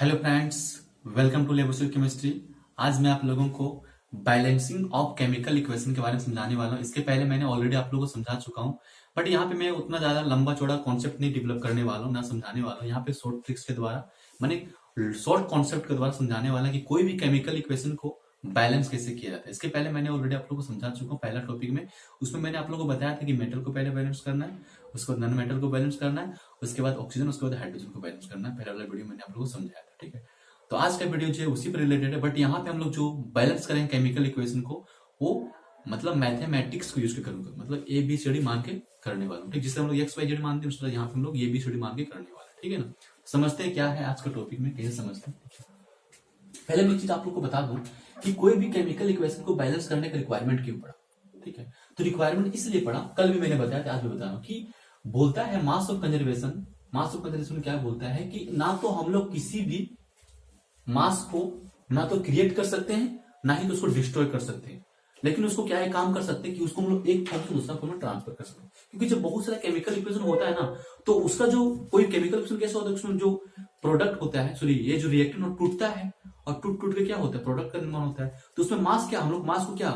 Hello friends, welcome to laboratory chemistry. आज मैं आप लोगों को बैलेंसिंग ऑफ केमिकल इक्वेशन के बारे में समझाने वाला हूँ। इसके पहले मैंने ऑलरेडी आप लोगों को समझा चुका हूँ, बट यहाँ पे मैं उतना ज्यादा लंबा चौड़ा कॉन्सेप्ट नहीं डेवलप करने वाला हूँ, ना समझाने वाला हूँ। यहाँ पे शॉर्ट ट्रिक्स के द्वारा मैंने शॉर्ट कॉन्सेप्ट के द्वारा समझाने वाला कि कोई भी केमिकल इक्वेशन को बैलेंस कैसे किया जाता है। इसके पहले मैंने ऑलरेडी आप लोगों को समझा चुका हूँ पहला टॉपिक में। उसमें मैंने आप लोगों को बताया था कि मेटल को पहले बैलेंस करना है, उसके बाद नॉन मेटल को बैलेंस करना है, उसके बाद ऑक्सीजन, उसके बाद हाइड्रोजन को बैलेंस करना है। पहला वाला वीडियो मैंने आप लोगों को समझाया था, ठीक है। तो आज का वीडियो जो है उसी पर रिलेटेड है, बट यहाँ पे हम लोग जो बैलेंस करेंगे केमिकल इक्वेशन को, वो मतलब मैथमेटिक्स को यूज के करूंगा, मतलब ए बी सी डी मान के करने वाला हूँ, ठीक। जिससे हम लोग एक्स वाई जेड मानते हैं, उस तरह यहाँ पे हम लोग ए बी सी डी मान के करने वाला है, ठीक है ना। समझते हैं क्या है आज का टॉपिक में, कैसे समझते हैं। पहले मैं एक चीज आप लोग को बता दूं कि कोई भी केमिकल इक्वेशन को बैलेंस करने का रिक्वायरमेंट क्यों पड़ा, ठीक है। तो रिक्वायरमेंट इसलिए पड़ा, कल भी मैंने बताया था, आज भी बता रहा हूँ कि बोलता है mass of conservation. Mass of conservation क्या बोलता है कि ना तो हम लोग किसी भी मास को ना तो क्रिएट कर सकते हैं, ना ही तो उसको डिस्ट्रॉय कर सकते हैं, लेकिन उसको क्या है काम कर सकते हैं कि उसको हम लोग एक फॉर्म से दूसरा फॉर्म में ट्रांसफर कर सकते हैं। क्योंकि जब बहुत सारा केमिकल इक्वेशन होता है ना, तो उसका जो कोई केमिकल इक्वेशन कैसा होता है, उसमें जो प्रोडक्ट होता है, सॉरी ये जो रिएक्टेंट टूटता है और टूट के क्या होता है, प्रोडक्ट का निर्माण होता है। तो उसमें मास क्या, हम लोग मास को क्या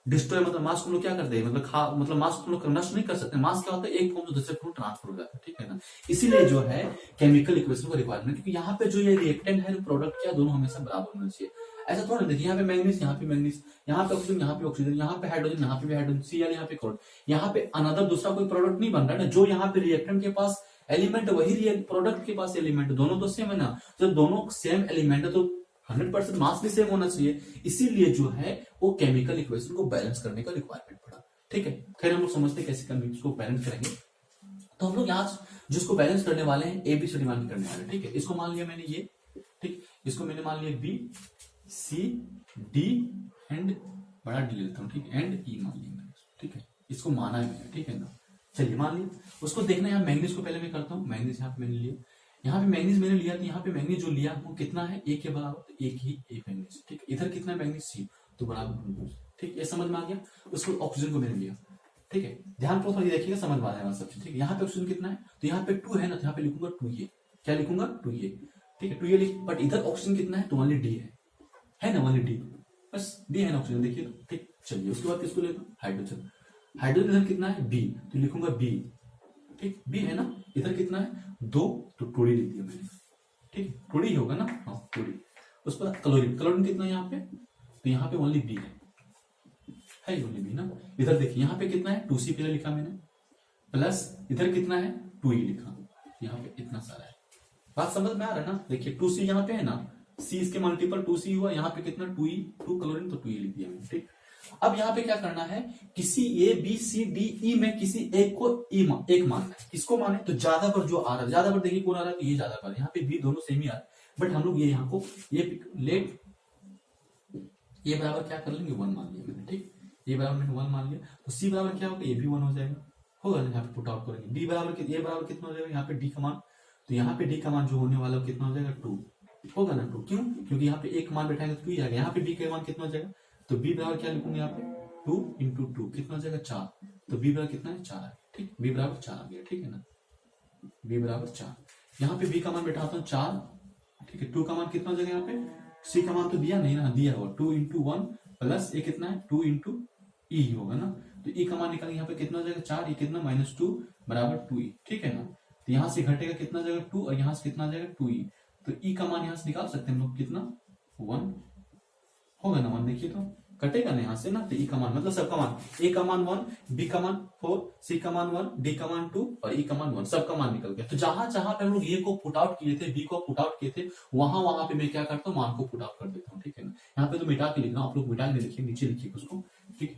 डिस्ट्रॉय, मतलब मास को हम लोग क्या करते हैं, मतलब मास को हम लोग नष्ट नहीं कर सकते। मास क्या होता है, एक फॉर्म से दूसरे फॉर्म ट्रांसफर हो जाता है, ठीक है ना। इसीलिए जो है केमिकल इक्वेशन का रिक्वायरमेंट, क्योंकि यहाँ पे जो ये रिएक्टेंट है, प्रोडक्ट क्या, दोनों हमेशा बराबर होना चाहिए। ऐसा थोड़ा देखिए, यहाँ पे मैग्नीज, यहाँ पे मैग्नीज, यहाँ पे ऑक्सीजन, यहाँ पे ऑक्सीजन, यहाँ पे हाइड्रोजन, यहाँ पे भी हाइड्रोजन, Cl यहाँ पे क्लोरीन, यहाँ पे अनदर दूसरा कोई प्रोडक्ट नहीं बन रहा है ना। जो यहाँ पे रिएक्टेंट के पास एलिमेंट, वही प्रोडक्ट के पास एलिमेंट, दोनों तो सेम है ना। जब दोनों सेम एलिमेंट है तो 100% मास भी सेम होना चाहिए। इसीलिए जो है वो केमिकल इक्वेशन को बैलेंस करने का रिक्वायरमेंट पड़ा, ठीक है। खैर हम लोग समझते कैसे इसको बैलेंस करेंगे। तो हम लोग आज जिसको बैलेंस करने वाले हैं ए बी सी डी मान के करने वाले हैं, ठीक है। इसको मान लिया मैंने ये, ठीक। इसको मैंने मान लिया बी सी डी एंड बड़ा डी लेता हूँ, ठीक, एंड ई मान लिया मैंने, ठीक है। इसको माना है मैंने, ठीक है ना। चलिए मान लिया। उसको देखना है, मैग्नीज को पहले मैं करता हूँ। मैग्नीज यहाँ पे मैंने लिया, यहाँ पे मैग्नीज मैंने लिया, तो यहाँ पे मैग्नीज जो लिया वो कितना है, ए के बराबर, तो एक ही एक मैग्नीज, ठीक। इधर कितना है मैग्नीज, सी, तो बराबर, ठीक। ये समझ में आ गया। उसको ऑक्सीजन को मैंने लिया, ठीक है। ध्यान पूर्वक देखिएगा, समझ में आ जाएगा सब चीज, ठीक है। यहाँ पे ऑक्सीजन कितना है, तो यहाँ पे 2 है ना, तो यहाँ पे लिखूंगा 2a। क्या लिखूंगा, 2a, ठीक है। 2a लिख, बट इधर ऑक्सीजन कितना है, तो ओनली डी है ना, ओनली डी, बस डी है ना ऑक्सीजन, देखिए तो, ठीक। चलिए उसके बाद किसको लेगा, हाइड्रोजन। हाइड्रोजन इधर कितना है, बी, तो लिखूंगा बी, ठीक। बी है ना, इधर कितना है 2, तो टोड़ी लिख दिया मैंने, ठीक। टोड़ी होगा ना, हाँ टोड़ी। उसके बाद क्लोरीन, क्लोरीन कितना है यहाँ पे, तो यहाँ पे ओनली बी है ओनली बी ना। इधर देखिए यहाँ पे कितना है, 2c पहले लिखा मैंने, प्लस इधर कितना है 2e लिखा, यहाँ पे इतना सारा है। बात समझ में आ रहा है ना। देखिए 2c यहाँ पे है ना, c इसके मल्टीपल 2c हुआ, यहाँ पे कितना 2e, 2 क्लोरीन, तो 2e लिख दिया मैंने, ठीक। अब यहाँ पे क्या करना है, किसी A B C D E में किसी एक को एक मानना है। किसको माने, तो ज्यादा पर जो आ रहा है, ज्यादा पर देखिए कौन आ रहा है, तो ये ज्यादा पर, यहाँ पे बी दोनों सेम ही आ रहा है, बट हम लोग ये यहाँ को ये लेट ये बराबर क्या कर लेंगे, 1 मान लिया मैंने, ठीक। ये बराबर मैंने 1 मान लिया, तो सी बराबर क्या होगा, ये भी 1 हो जाएगा, होगा ना। यहाँ पे पुट आउट करेंगे, डी बराबर ये बराबर कितना हो जाएगा, यहाँ पे डी का मान, तो यहाँ पे डी का मान जो होने वाला कितना हो जाएगा, 2 होगा ना। 2 क्यों, क्योंकि यहाँ पे एक मान बैठाएंगे तो 2 ही आएगा। यहाँ पे डी का मान कितना हो जाएगा, तो बी बराबर क्या लिखूंगे यहाँ पे 2 इंटू 2 कितना हो जाएगा 4, तो बी बराबर कितना है 4 है, ठीक। बी बराबर 4 आ गया, ठीक है ना, बी बराबर 4। यहाँ पे बी का मान बैठाता हूँ 4, ठीक है। 2 का मान कितना हो जाएगा, यहाँ पे सी का मान तो दिया नहीं ना, दिया हुआ 2 इंटू 1 प्लस ये कितना है 2 इंटू ई होगा ना, तो ई का मान निकालेंगे, यहाँ पे कितना हो जाएगा 4, ये कितना -2 बराबर 2e, ठीक है ना। तो यहाँ से घटेगा कितना जाएगा 2, और यहाँ से कितना आ जाएगा 2e, तो ई का मान यहाँ से निकाल सकते हैं हम लोग, कितना 1 होगा ना, 1 देखिए तो कटेगा ना यहाँ से ना, तो ई का मान मतलब सबका मान, ए का मान 1, बी का मान 4, सी का मान 1, डी का मान 2 और ई का मान 1, सबका मान निकल गया। तो जहां जहां पे हम लोग ए को पुट आउट किए थे, बी को पुट आउट किए थे, वहां वहां पे मैं क्या करता हूँ, मान को पुट आउट कर देता हूँ, ठीक है ना। यहाँ पे तो मिटा के लिखना, आप लोग मिटा के लिखिए, नीचे लिखिए उसको, ठीक।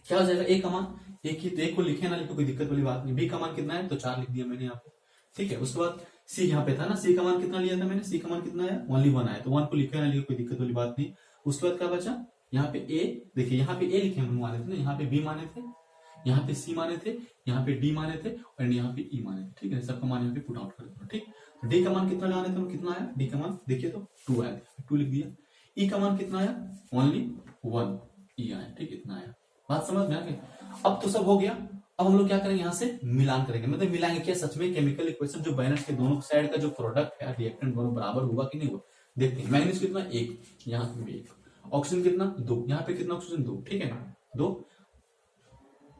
क्या हो जाएगा, ए का मान एक ही, तो एक को लिखे ना लिखे कोई दिक्कत वाली बात नहीं। बी का मान कितना है, तो 4 लिख दिया मैंने यहाँ पे, ठीक है। उसके बाद सी यहाँ पे था ना, सी का मान कितना लिया था मैंने, सी का मान कितना आया, ओनली 1 आया, तो 1 को लिखे ना लिखे कोई दिक्कत वाली बात नहीं। उसके बाद क्या बचा, यहाँ पे ए, देखिए यहाँ पे ए लिखे हम माने थे ना, यहाँ पे बी माने थे, यहाँ पे सी माने थे, यहाँ पे डी माने थे और यहाँ पे ई माने थे, ठीक है। सबका मान यहाँ पे पुट आउट कर दो, ठीक। तो डी का मान कितना लगाने थे, कितना आया, डी का मान देखिए तो 2 आया, 2 लिख दिया। ई का मान कितना आया, ओनली 1 ई आया, ठीक, इतना आया। बात समझ में आ गई। अब तो सब हो गया। अब हम लोग क्या करेंगे, यहाँ से मिलान करेंगे, मतलब मिलाएंगे क्या सच में केमिकल इक्वेशन जो बैलेंस के दोनों साइड का जो प्रोडक्ट है रिएक्टेंट दोनों बराबर हुआ कि नहीं हुआ। देखते हैं मैग्नीज कितना, एक, यहाँ पे भी एक, ऑक्सीजन कितना, दो, यहाँ पे कितना ऑक्सीजन, दो, ठीक है ना, दो,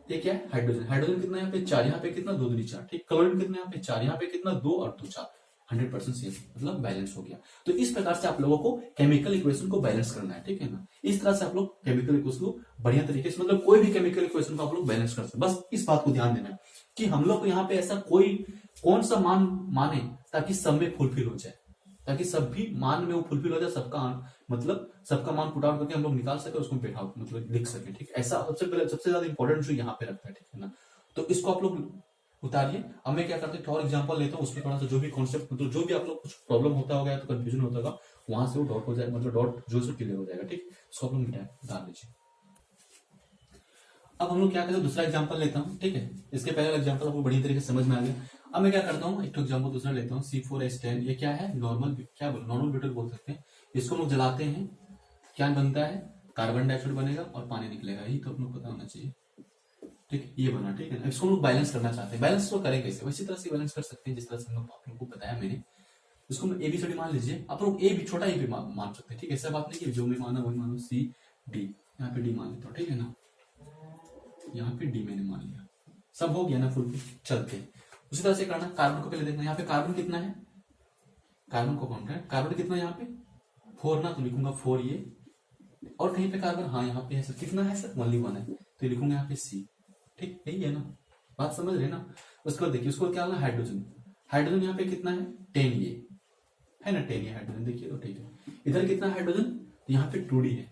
ये क्या है हाइड्रोजन, हाइड्रोजन कितना यहाँ पे चार, यहाँ पे कितना, दो दूनी चार, ठीक, क्लोरीन कितना यहाँ पे चार, यहाँ पे कितना, दो और दो चार, 100% सेम, मतलब बैलेंस हो गया। तो इस प्रकार से आप लोगों को केमिकल इक्वेशन को बैलेंस करना है, ठीक है ना। इस तरह से आप लोग केमिकल इक्वेशन को बढ़िया तरीके से, मतलब कोई भी केमिकल इक्वेशन को आप लोग बैलेंस कर सकते, बस इस बात को ध्यान देना है कि हम लोग को यहाँ पे ऐसा कोई कौन सा मान माने ताकि सब में फुलफिल हो जाए, ताकि सभी मान में वो फुलफिल हो जाए, सबका मतलब सबका मान पुट आउट करके हम लोग निकाल सके, उसको बैठा मतलब लिख सके, ठीक। ऐसा सबसे ज्यादा इंपॉर्टेंट जो यहाँ पे रखता है, ठीक है ना। तो इसको आप लोग उतारिए। अब मैं क्या करता हूँ और एग्जांपल लेता हूँ, उसमें थोड़ा सा जो भी कॉन्सेप्ट मतलब जो भी आप लोग कुछ प्रॉब्लम होता होगा तो कंफ्यूजन होता होगा, वहां से वो डॉट हो जाएगा, मतलब डॉट जो से क्लियर हो जाएगा, ठीक। इसको आप लोग उतार लीजिए। अब हम लोग क्या करते हैं, दूसरा एग्जांपल लेता हूँ, ठीक है। इसके पहले एग्जांपल आपको बढ़िया तरीके से समझ में आ गया। अब मैं क्या करता हूँ, एक एग्जांपल दूसरा लेता हूँ, C4H10, ये क्या है, नॉर्मल, क्या बोल नॉर्मल ब्यूटेन बोल सकते हैं। इसको हम लोग जलाते हैं, क्या बनता है, कार्बन डाइऑक्साइड बनेगा और पानी निकलेगा, यही तो अपने को पता होना चाहिए, ठीक। ये बना, ठीक है ना। इसको हम लोग बैलेंस करना चाहते हैं, बैलेंस तो करें कैसे, वैसी तरह से बैलेंस कर सकते हैं जिस तरह से आप लोगों को बताया मैंने। इसको हम ABCD मान लीजिए, आप लोग ए भी छोटा ए भी मान सकते हैं, ठीक है। ऐसा बात नहीं कि जो मैं माना वही मानो, CD, यहाँ पे D मान लेता हूँ, ठीक है ना, यहाँ पे D मैंने मान लिया, सब हो गया ना फुल, चलते हैं। उसी तरह से करना, कार्बन को पहले देखना, यहाँ पे कार्बन कितना है, कार्बन को काउंट है, कार्बन कितना है यहाँ पे 4 ना, तो लिखूंगा 4 ये, और कहीं पे कार्बन, हाँ यहाँ पे है सर, कितना है सर, ओनली 1 है, तो लिखूंगा यहाँ पे C, ठीक, यही है ना, बात समझ रहे ना। उसके बाद देखिए, उसको क्या होगा, हाइड्रोजन, हाइड्रोजन यहाँ पे कितना है 10 ये है ना, 10 ये हाइड्रोजन, देखिए तो ठीक है। इधर कितना हाइड्रोजन, तो यहाँ पे 2D है।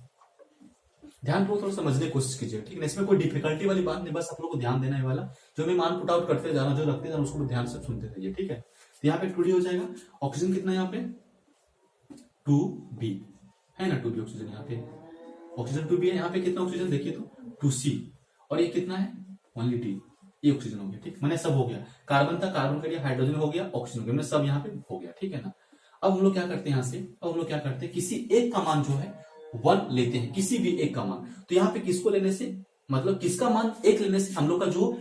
ध्यान को थोड़ा समझने की कोशिश कीजिए, ठीक है। इसमें कोई डिफिकल्टी वाली बात नहीं, बस आप लोग को ध्यान देना है वाला, जो मैं मान पुट आउट करते जाना, जो रखते जाना, उसको ध्यान से सुनते रहिए, ठीक है। तो यहाँ पे 2D हो जाएगा। ऑक्सीजन कितना है यहाँ पे 2B है ना, 2B ऑक्सीजन, यहाँ पे ऑक्सीजन 2B है। यहाँ पे कितना ऑक्सीजन देखिए तो 2C, और ये कितना है ओनली D, ये ऑक्सीजन हो गया, ठीक। मैंने सब हो गया, कार्बन था, कार्बन का हाइड्रोजन हो गया, ऑक्सीजन हो गया, मैंने सब यहाँ पे हो गया, ठीक है ना। अब हम लोग क्या करते हैं, यहाँ से अब हम लोग क्या करते हैं, किसी एक का मान जो है 1 लेते हैं, किसी भी एक का मान। तो यहाँ पे किसको लेने से, मतलब किसका मान 1 लेने से हम लोग का जो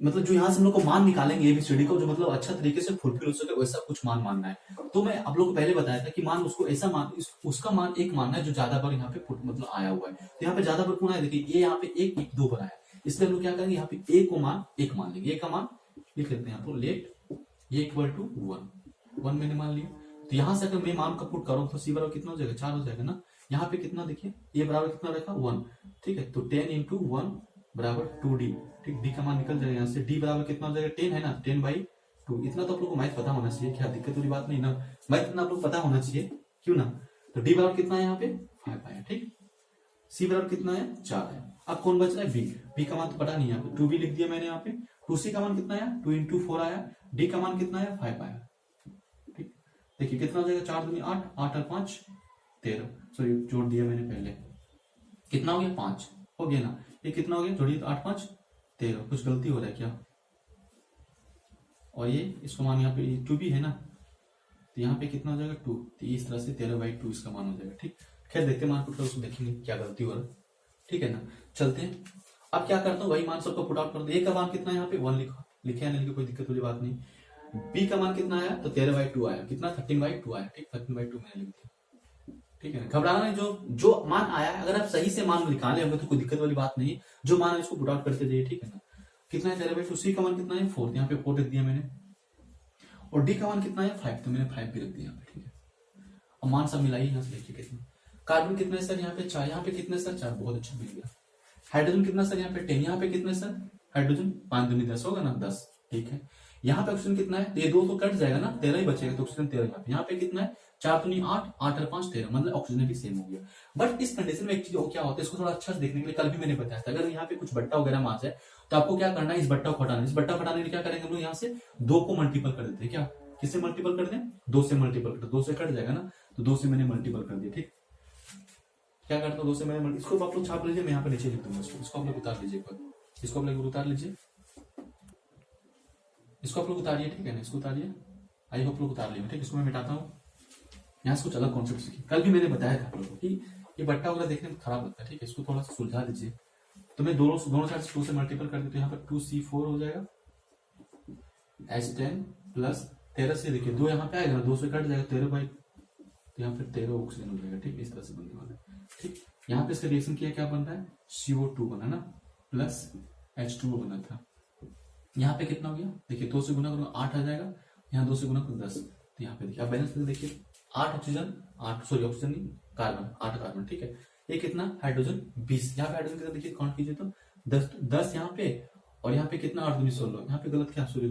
मतलब जो यहाँ से हम लोग को मान निकालेंगे ABCD को, जो मतलब अच्छा तरीके से फुलफिल हो सके वैसा कुछ मान मानना है। तो मैं आप लोग को पहले बताया था कि मान उसको ऐसा मान उसका मान 1 मानना है जो ज्यादा बार यहाँ पे मतलब आया हुआ है। तो यहाँ पे ज्यादा बार कौन आया, देखिए ये यहाँ पे 1 2 बार आया, इसलिए हम लोग क्या करेंगे, यहाँ पे A को मान 1 मान लेंगे, A का मान लिख लेते हैं यहाँ पर, लेट ये इक्वल टू 1 मैंने मान लिया। तो यहाँ से अगर मैं मान का पुट करूँ तो C बराबर कितना हो जाएगा 4 हो जाएगा ना। यहाँ पे कितना देखिए A बराबर कितना रखा 1, ठीक है। तो 10 इंटू 1 बराबर 2D, ठीक। D का मान निकल जाएगा यहाँ से, D बराबर कितना हो जाएगा 10 है ना, 10/2। इतना तो आप लोग को मैथ पता होना चाहिए, क्या दिक्कत वाली बात नहीं ना, मैथ इतना आप लोग पता होना चाहिए, क्यों ना। तो D बराबर कितना है यहाँ पे 5 आया, ठीक। C बराबर कितना है 4 है। अब कौन बच रहा है B का मान तो पता नहीं, यहाँ पे 2B लिख दिया मैंने, यहाँ पे 2C का मान कितना आया 2 इंटू 4 आया, D का मान कितना आया 5 आया, ठीक। देखिए कितना हो जाएगा 4 दूनी 8, 8 और 5 13, सॉरी जोड़ दिया मैंने पहले, कितना हो गया 5 हो गया ना। ये कितना हो गया जोड़िए तो 8 5 13, कुछ गलती हो रहा है क्या। और ये इसको मान यहाँ पे 2B है ना, तो यहाँ पे कितना हो जाएगा 2, तो इस तरह से 13/2 इसका मान हो जाएगा, ठीक। खैर देखते मान पुट कर उसको देखेंगे क्या गलती हो रहा है, ठीक है ना। चलते हैं, अब क्या करता हूँ वही मान सबको पुट आउट कर दो। A का मान कितना है यहाँ पे 1 लिखे या नहीं लिखे कोई दिक्कत वाली बात नहीं। B का मान कितना आया तो 13/2 आया, कितना 13/2 आया, ठीक। 13/2 मैंने लिख दिया, ठीक है ना। घबराना नहीं, जो मान आया है अगर आप सही से मान निकाले होंगे तो कोई दिक्कत वाली बात नहीं, जो मान है इसको पुट आउट करते जाइए, ठीक है ना। कितना है 13/2, C का मान कितना है 4, यहाँ पे 4 लिख दिया मैंने, और D का मान कितना है 5, तो मैंने 5 भी रख दिया यहाँ पे, ठीक है। अब मान सब मिलाइए, यहाँ से देखिए कितना, कार्बन कितना है सर यहाँ पे 4, यहाँ पे कितने सर 4, बहुत अच्छा मिल गया। हाइड्रोजन कितना सर यहाँ पे 10, यहाँ पे कितने सर हाइड्रोजन 5 दूनी 10 होगा ना 10, ठीक है। यहाँ पे ऑक्सीजन कितना है, ये 2 तो कट जाएगा ना, 13 ही बचेगा, तो ऑक्सीजन 13 यहाँ पे कितना है 4 दूनी 8, 8 और 5 13, मतलब ऑक्सीजन भी सेम हो गया। बट इस कंडीशन में एक चीज क्या होता है, इसको थोड़ा अच्छा से देखने के लिए कल भी मैंने बताया था, अगर यहाँ पे कुछ बट्टा वगैरह मास है तो आपको क्या करना है, इस बट्टा को हटाना। इस बट्टा को हटाने के लिए क्या करेंगे हम लोग, यहाँ से 2 को मल्टीपल कर देते हैं, क्या किससे मल्टीपल कर दें 2 से मल्टीपल कर, 2 से कट जाएगा ना, तो 2 से मैंने मल्टीपल कर दिया, ठीक। क्या करता हूँ 2 से मैंने इसको आप लोग छाप लीजिए, मैं यहाँ पे नीचे लिख दूंगा, इसको आप लोग उतार लीजिए, इसको आप लोग उतार लीजिए, इसको आप लोग उतारिए, ठीक है ना, इसको उतारिए, आई होप लोग उतार लिए, ठीक। इसको मैं मिटाता हूँ, यहाँ से कुछ अलग कॉन्सेप्ट सीखिए, कल भी मैंने बताया था आप लोगों को कि ये बट्टा वगैरह देखने में खराब लगता है, ठीक है। इसको थोड़ा सा सुलझा लीजिए तो मैं दोनों दोनों साइड से 2 से मल्टीपल कर देता हूँ, यहाँ पर 2C4 हो जाएगा H10 प्लस 13 से, देखिए 2 यहाँ पे आएगा ना, 2 से कट जाएगा 13 बाई, तो यहाँ पर 13 ऑक्सीजन हो जाएगा। ठीक, इस तरह से बनने वाला है। ठीक, यहाँ पे इसका रिएक्शन किया, क्या बन रहा है, CO2 बना ना, प्लस H2O बना था। यहाँ पे कितना हो गया, देखिए 2 से गुना करो 8 आ जाएगा, यहाँ 2 से गुना करो 10, तो यहाँ पे देखिए आप बैलेंस करके देखिए 8 ऑक्सीजन, 8 सॉरी ऑक्सीजन नहीं, कार्बन 8 कार्बन। ठीक है, ये कितना हाइड्रोजन 20, यहाँ पे हाइड्रोजन कितना देखिए काउंट कीजिए तो 10 यहाँ पे, और यहाँ पे कितना 8 दूनी 16, यहाँ पे गलत क्या, सॉरी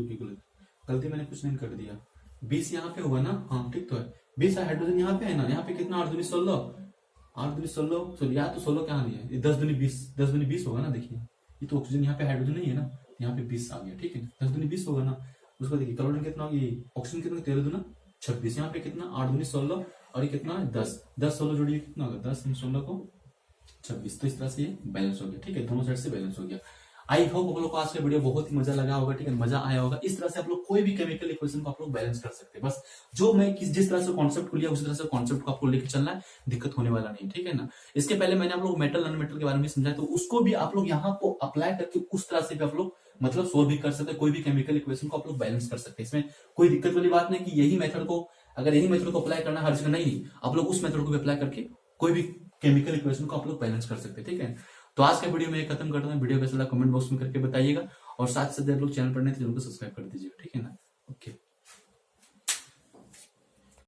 गलती मैंने कुछ नहीं कर दिया, 20 यहाँ पे हुआ ना, हाँ ठीक तो है, 20 हाइड्रोजन यहाँ पे है ना, यहाँ पे कितना 8 दूनी 16, 8 दूनी 16 सॉरी यहाँ तो 16 कहाँ नहीं है, 10 दूनी 20, 10 दूनी 20 होगा ना, देखिए ये तो ऑक्सीजन यहाँ पे हाइड्रोजन नहीं है ना, यहाँ पे 20 आ गया। ठीक है, 10 दूनी 20 होगा ना, उसको देखिए कार्बन कितना होगी, ऑक्सीजन कितना 13 दूना 26, यहाँ पे कितना 8 दूनी 16, और ये कितना 10 16 जोड़िए कितना होगा 10 16 को 26, तो इस तरह से ये बैलेंस हो गया। ठीक है, दोनों साइड से बैलेंस हो गया। आई होप आप लोग को आज का वीडियो बहुत ही मजा लगा होगा। ठीक है, मजा आया होगा। इस तरह से आप लोग कोई भी केमिकल इक्वेशन को आप लोग बैलेंस कर सकते हैं। बस जो मैं जिस तरह से कॉन्सेप्ट को लिया उसी तरह से कॉन्सेप्ट को आपको लेकर चलना है, दिक्कत होने वाला नहीं। ठीक है ना, इसके पहले मैंने आप लोग मेटल नॉन मेटल के बारे में समझाया, तो उसको भी आप लोग यहाँ को अप्लाई करके उस तरह से भी आप लोग मतलब सोल्व भी कर सकते हैं। कोई भी केमिकल इक्वेशन को आप लोग बैलेंस कर सकते हैं, इसमें कोई दिक्कत वाली बात नहीं कि यही मेथड को, अगर यही मेथड को अप्लाई करना हर जगह नहीं, आप लोग उस मेथड को भी अप्लाई करके कोई भी केमिकल इक्वेशन को आप लोग बैलेंस कर सकते हैं। ठीक है, तो आज का वीडियो में खत्म करता हूँ। वीडियो कैसा लगा कमेंट बॉक्स में करके बताइएगा, और साथ साथ आप लोग चैनल पर नहीं थे, चैनल को सब्सक्राइब कर दीजिएगा। ठीक है ना।